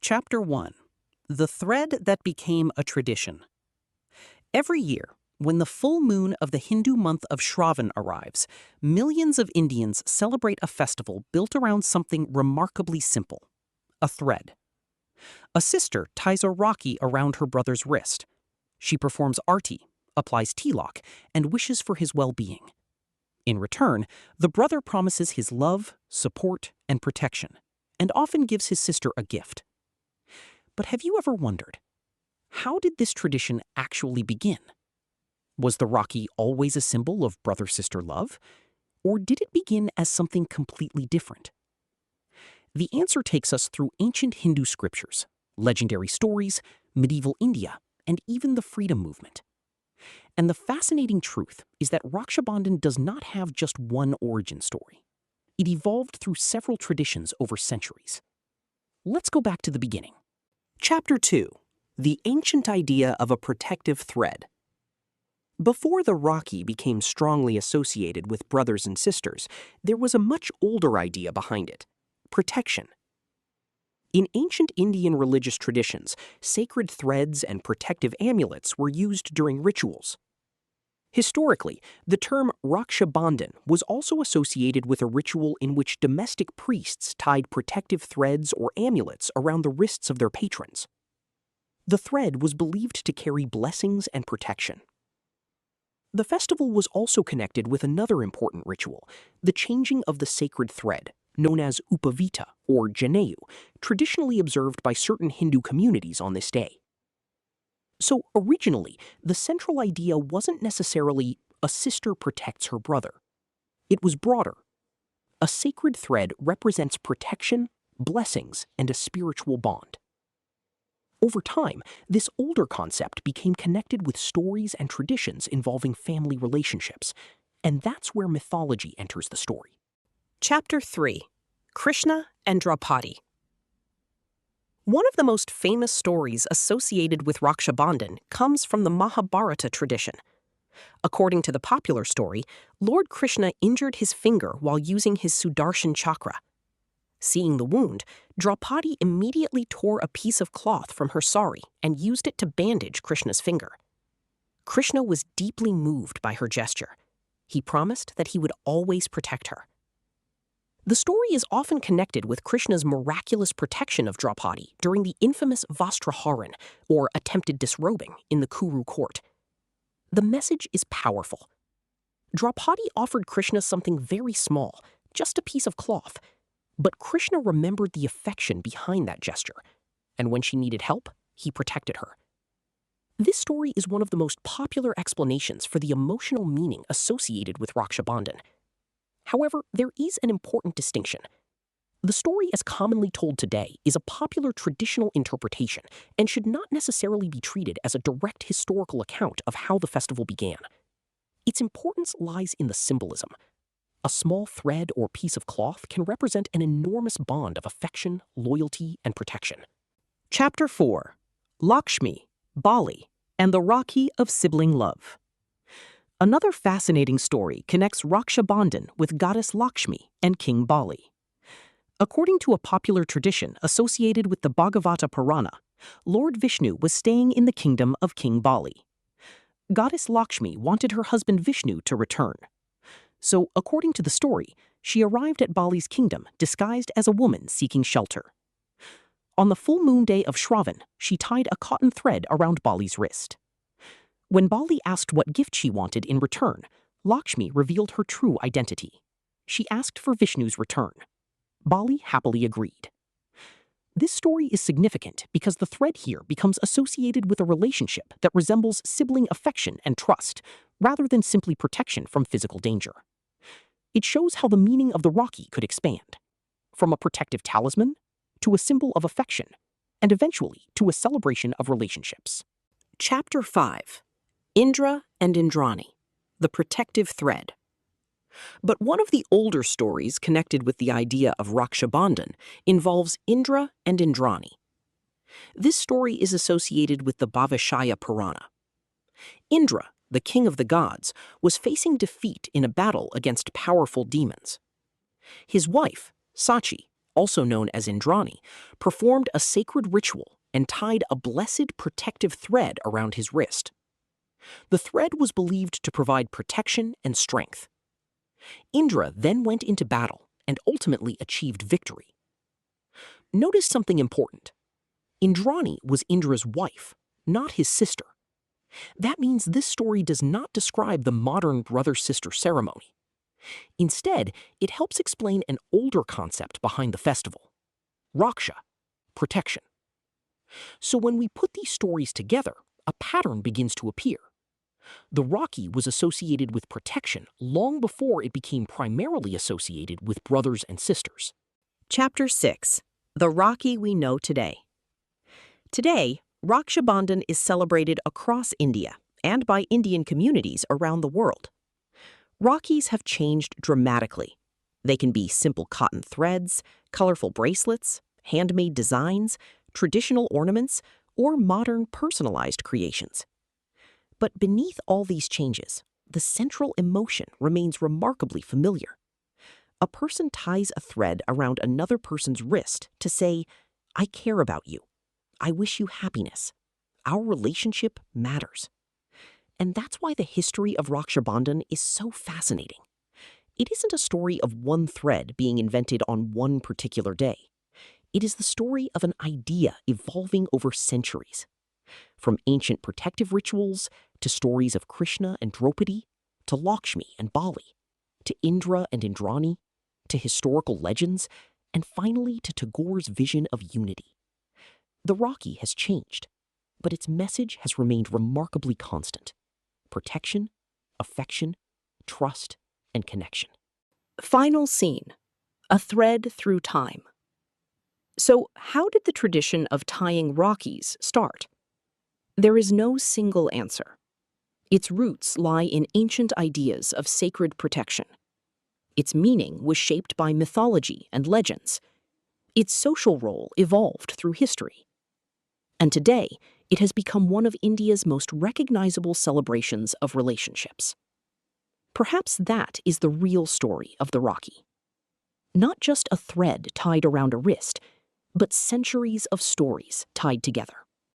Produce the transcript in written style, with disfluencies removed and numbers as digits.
Chapter 1. The Thread That Became a Tradition. Every year, when the full moon of the Hindu month of Shravan arrives, millions of Indians celebrate a festival built around something remarkably simple: a thread. A sister ties a Rakhi around her brother's wrist. She performs arti, applies tilak, and wishes for his well-being. In return, the brother promises his love, support, and protection, and often gives his sister a gift. But have you ever wondered, how did this tradition actually begin? Was the Rakhi always a symbol of brother-sister love? Or did it begin as something completely different? The answer takes us through ancient Hindu scriptures, legendary stories, medieval India, and even the freedom movement. And the fascinating truth is that Raksha Bandhan does not have just one origin story. It evolved through several traditions over centuries. Let's go back to the beginning. Chapter 2. The Ancient Idea of a Protective Thread. Before the Rakhi became strongly associated with brothers and sisters, there was a much older idea behind it: protection. In ancient Indian religious traditions, sacred threads and protective amulets were used during rituals. Historically, the term Raksha Bandhan was also associated with a ritual in which domestic priests tied protective threads or amulets around the wrists of their patrons. The thread was believed to carry blessings and protection. The festival was also connected with another important ritual: the changing of the sacred thread, known as upavita or janeyu, traditionally observed by certain Hindu communities on this day. So originally, the central idea wasn't necessarily a sister protects her brother. It was broader. A sacred thread represents protection, blessings, and a spiritual bond. Over time, this older concept became connected with stories and traditions involving family relationships, and that's where mythology enters the story. Chapter 3. Krishna and Draupadi. One of the most famous stories associated with Raksha Bandhan comes from the Mahabharata tradition. According to the popular story, Lord Krishna injured his finger while using his Sudarshan chakra. Seeing the wound, Draupadi immediately tore a piece of cloth from her sari and used it to bandage Krishna's finger. Krishna was deeply moved by her gesture. He promised that he would always protect her. The story is often connected with Krishna's miraculous protection of Draupadi during the infamous Vastraharan, or attempted disrobing, in the Kuru court. The message is powerful. Draupadi offered Krishna something very small, just a piece of cloth, but Krishna remembered the affection behind that gesture, and when she needed help, he protected her. This story is one of the most popular explanations for the emotional meaning associated with Raksha Bandhan. However, there is an important distinction. The story as commonly told today is a popular traditional interpretation and should not necessarily be treated as a direct historical account of how the festival began. Its importance lies in the symbolism. A small thread or piece of cloth can represent an enormous bond of affection, loyalty, and protection. Chapter 4. Lakshmi, Bali, and the Rakhi of Sibling Love. Another fascinating story connects Raksha Bandhan with goddess Lakshmi and King Bali. According to a popular tradition associated with the Bhagavata Purana, Lord Vishnu was staying in the kingdom of King Bali. Goddess Lakshmi wanted her husband Vishnu to return. So, according to the story, she arrived at Bali's kingdom disguised as a woman seeking shelter. On the full moon day of Shravan, she tied a cotton thread around Bali's wrist. When Bali asked what gift she wanted in return, Lakshmi revealed her true identity. She asked for Vishnu's return. Bali happily agreed. This story is significant because the thread here becomes associated with a relationship that resembles sibling affection and trust, rather than simply protection from physical danger. It shows how the meaning of the Rakhi could expand, from a protective talisman to a symbol of affection, and eventually to a celebration of relationships. Chapter 5. Indra and Indrani, the protective thread. But one of the older stories connected with the idea of Raksha Bandhan involves Indra and Indrani. This story is associated with the Bhavishaya Purana. Indra, the king of the gods, was facing defeat in a battle against powerful demons. His wife, Sachi, also known as Indrani, performed a sacred ritual and tied a blessed protective thread around his wrist. The thread was believed to provide protection and strength. Indra then went into battle and ultimately achieved victory. Notice something important. Indrani was Indra's wife, not his sister. That means this story does not describe the modern brother-sister ceremony. Instead, it helps explain an older concept behind the festival: Raksha, protection. So when we put these stories together, a pattern begins to appear. The Rakhi was associated with protection long before it became primarily associated with brothers and sisters. Chapter 6. The Rakhi we know today. Today, Raksha Bandhan is celebrated across India and by Indian communities around the world. Rakhis have changed dramatically. They can be simple cotton threads, colorful bracelets, handmade designs, traditional ornaments, or modern personalized creations. But beneath all these changes, the central emotion remains remarkably familiar. A person ties a thread around another person's wrist to say, "I care about you. I wish you happiness. Our relationship matters." And that's why the history of Raksha Bandhan is so fascinating. It isn't a story of one thread being invented on one particular day. It is the story of an idea evolving over centuries. From ancient protective rituals, to stories of Krishna and Draupadi, to Lakshmi and Bali, to Indra and Indrani, to historical legends, and finally to Tagore's vision of unity. The Rakhi has changed, but its message has remained remarkably constant: protection, affection, trust, and connection. Final scene. A thread through time. So, how did the tradition of tying Rakhis start? There is no single answer. Its roots lie in ancient ideas of sacred protection. Its meaning was shaped by mythology and legends. Its social role evolved through history. And today, it has become one of India's most recognizable celebrations of relationships. Perhaps that is the real story of the Rakhi. Not just a thread tied around a wrist, but centuries of stories tied together.